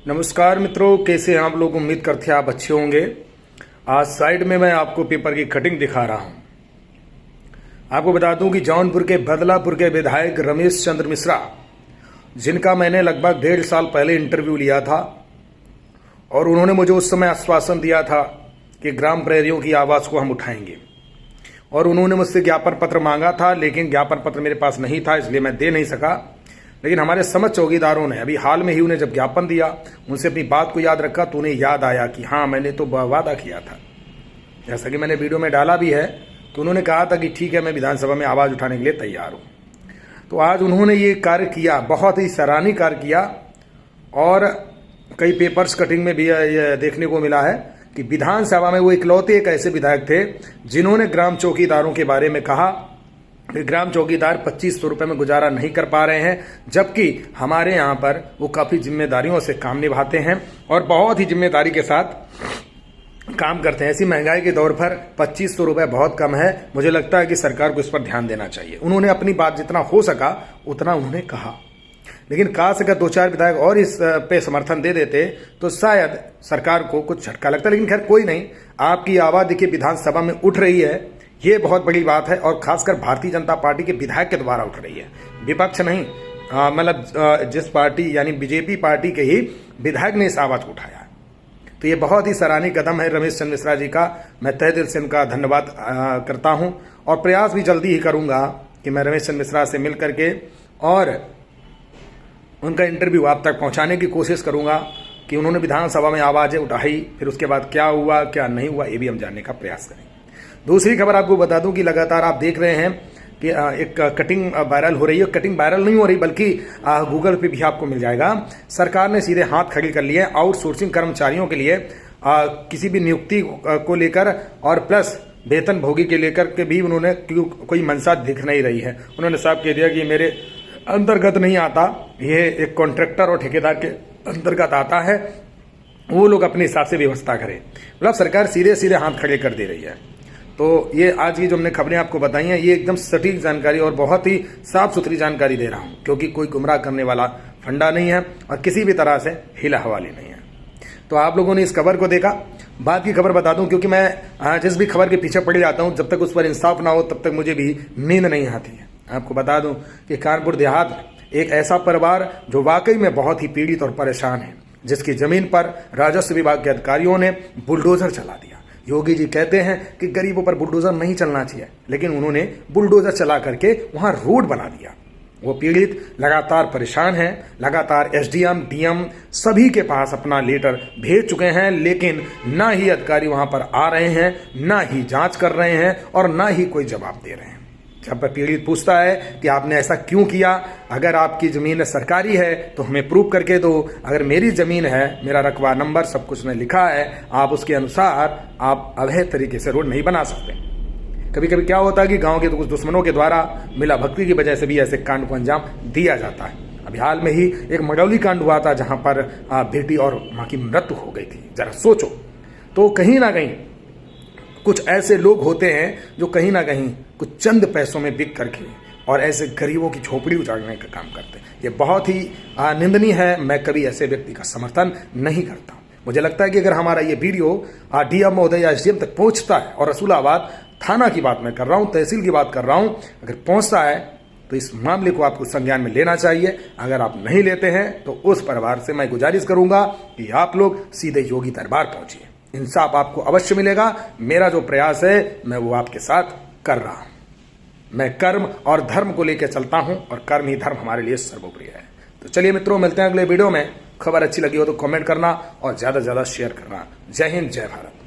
नमस्कार मित्रों, कैसे हैं आप लोग। उम्मीद करते हैं आप अच्छे होंगे। आज साइड में मैं आपको पेपर की कटिंग दिखा रहा हूं। आपको बता दूं कि जौनपुर के बदलापुर के विधायक रमेश चंद्र मिश्रा, जिनका मैंने लगभग 1.5 साल पहले इंटरव्यू लिया था और उन्होंने मुझे उस समय आश्वासन दिया था कि ग्राम प्रहरियों की आवाज़ को हम उठाएंगे, और उन्होंने मुझसे ज्ञापन पत्र मांगा था, लेकिन ज्ञापन पत्र मेरे पास नहीं था, इसलिए मैं दे नहीं सका। लेकिन हमारे समझ चौकीदारों ने अभी हाल में ही उन्हें जब ज्ञापन दिया, उनसे अपनी बात को याद रखा तो उन्हें याद आया कि हाँ, मैंने तो वादा किया था। जैसा कि मैंने वीडियो में डाला भी है कि उन्होंने कहा था कि ठीक है, मैं विधानसभा में आवाज़ उठाने के लिए तैयार हूँ। तो आज उन्होंने ये कार्य किया, बहुत ही सराहनीय कार्य किया। और कई पेपर्स कटिंग में भी देखने को मिला है कि विधानसभा में वो इकलौते एक ऐसे विधायक थे जिन्होंने ग्राम चौकीदारों के बारे में कहा कि ग्राम चौकीदार 2500 रुपये में गुजारा नहीं कर पा रहे हैं, जबकि हमारे यहाँ पर वो काफ़ी जिम्मेदारियों से काम निभाते हैं और बहुत ही जिम्मेदारी के साथ काम करते हैं। ऐसी महंगाई के दौर पर 2500 रुपये बहुत कम है। मुझे लगता है कि सरकार को इस पर ध्यान देना चाहिए। उन्होंने अपनी बात जितना हो सका उतना उन्होंने कहा, लेकिन काश अगर 2-4 विधायक और इस पे समर्थन दे देते तो शायद सरकार को कुछ झटका लगता। लेकिन खैर कोई नहीं, आपकी आवाज़ देखिए विधानसभा में उठ रही है, ये बहुत बड़ी बात है। और खासकर भारतीय जनता पार्टी के विधायक के द्वारा उठ रही है, विपक्ष नहीं। मतलब जिस पार्टी यानी बीजेपी पार्टी के ही विधायक ने इस आवाज़ को उठाया। तो ये बहुत ही सराहनीय कदम है रमेश चंद्र मिश्रा जी का। मैं तहे दिल से उनका धन्यवाद करता हूं और प्रयास भी जल्दी ही करूंगा कि मैं रमेश चंद्र मिश्रा से मिल करके और उनका इंटरव्यू आप तक पहुंचाने की कोशिश करूंगा कि उन्होंने विधानसभा में आवाज़ें उठाई, फिर उसके बाद क्या हुआ क्या नहीं हुआ, ये भी हम जानने का प्रयास करेंगे। दूसरी खबर आपको बता दूं कि लगातार आप देख रहे हैं कि एक कटिंग वायरल हो रही है। कटिंग वायरल नहीं हो रही, बल्कि गूगल पे भी आपको मिल जाएगा। सरकार ने सीधे हाथ खड़े कर लिए आउटसोर्सिंग कर्मचारियों के लिए किसी भी नियुक्ति को लेकर और प्लस वेतन भोगी के लेकर के भी उन्होंने कोई मंशा दिख नहीं रही है। उन्होंने साफ कह दिया कि मेरे अंतर्गत नहीं आता, ये एक कॉन्ट्रैक्टर और ठेकेदार के अंतर्गत आता है, वो लोग अपने हिसाब से व्यवस्था करें। मतलब सरकार सीधे सीधे हाथ खड़े कर दे रही है। तो ये आज की जो हमने खबरें आपको बताई हैं, ये एकदम सटीक जानकारी और बहुत ही साफ सुथरी जानकारी दे रहा हूं, क्योंकि कोई गुमराह करने वाला फंडा नहीं है और किसी भी तरह से हिला हवाली नहीं है। तो आप लोगों ने इस खबर को देखा। बाद की खबर बता दूं, क्योंकि मैं जिस भी खबर के पीछे पड़ जाता हूं, जब तक उस पर इंसाफ ना हो तब तक मुझे भी नींद नहीं आती है। आपको बता दूं कि कानपुर देहात में एक ऐसा परिवार जो वाकई में बहुत ही पीड़ित और परेशान है, जिसकी जमीन पर राजस्व विभाग के अधिकारियों ने बुलडोजर चला दिया। योगी जी कहते हैं कि गरीबों पर बुलडोजर नहीं चलना चाहिए, लेकिन उन्होंने बुलडोजर चला करके वहां रोड बना दिया। वो पीड़ित लगातार परेशान हैं, लगातार एसडीएम डीएम सभी के पास अपना लेटर भेज चुके हैं, लेकिन ना ही अधिकारी वहां पर आ रहे हैं, ना ही जांच कर रहे हैं और ना ही कोई जवाब दे रहे हैं। जब पीड़ित पूछता है कि आपने ऐसा क्यों किया, अगर आपकी ज़मीन सरकारी है तो हमें प्रूव करके दो, अगर मेरी ज़मीन है, मेरा रकबा नंबर सब कुछ में लिखा है, आप उसके अनुसार आप अवैध तरीके से रोड नहीं बना सकते। कभी कभी क्या होता है कि गांव के कुछ दुश्मनों के द्वारा मिला भक्ति की वजह से भी ऐसे कांड को अंजाम दिया जाता है। अभी हाल में ही एक मड़ौली कांड हुआ था, जहां पर बेटी और माँ की मृत्यु हो गई थी। जरा सोचो। तो कहीं ना कहीं कुछ ऐसे लोग होते हैं जो कहीं ना कहीं कुछ चंद पैसों में बिक करके और ऐसे गरीबों की झोपड़ी उजाड़ने का काम करते हैं। ये बहुत ही निंदनीय है। मैं कभी ऐसे व्यक्ति का समर्थन नहीं करता। मुझे लगता है कि अगर हमारा ये वीडियो डीएम महोदय या एसडीएम तक पहुंचता है, और रसूलाबाद थाना की बात मैं कर रहा हूं, तहसील की बात कर रहा हूं, अगर पहुंचता है तो इस मामले को आपको संज्ञान में लेना चाहिए। अगर आप नहीं लेते हैं तो उस परिवार से मैं गुजारिश करूंगा कि आप लोग सीधे योगी दरबार पहुंचिए, इंसाफ आपको अवश्य मिलेगा। मेरा जो प्रयास है मैं वो आपके साथ कर रहा हूं। मैं कर्म और धर्म को लेकर चलता हूं और कर्म ही धर्म हमारे लिए सर्वोपरि है। तो चलिए मित्रों, मिलते हैं अगले वीडियो में। खबर अच्छी लगी हो तो कमेंट करना और ज्यादा से ज्यादा शेयर करना। जय हिंद, जय भारत।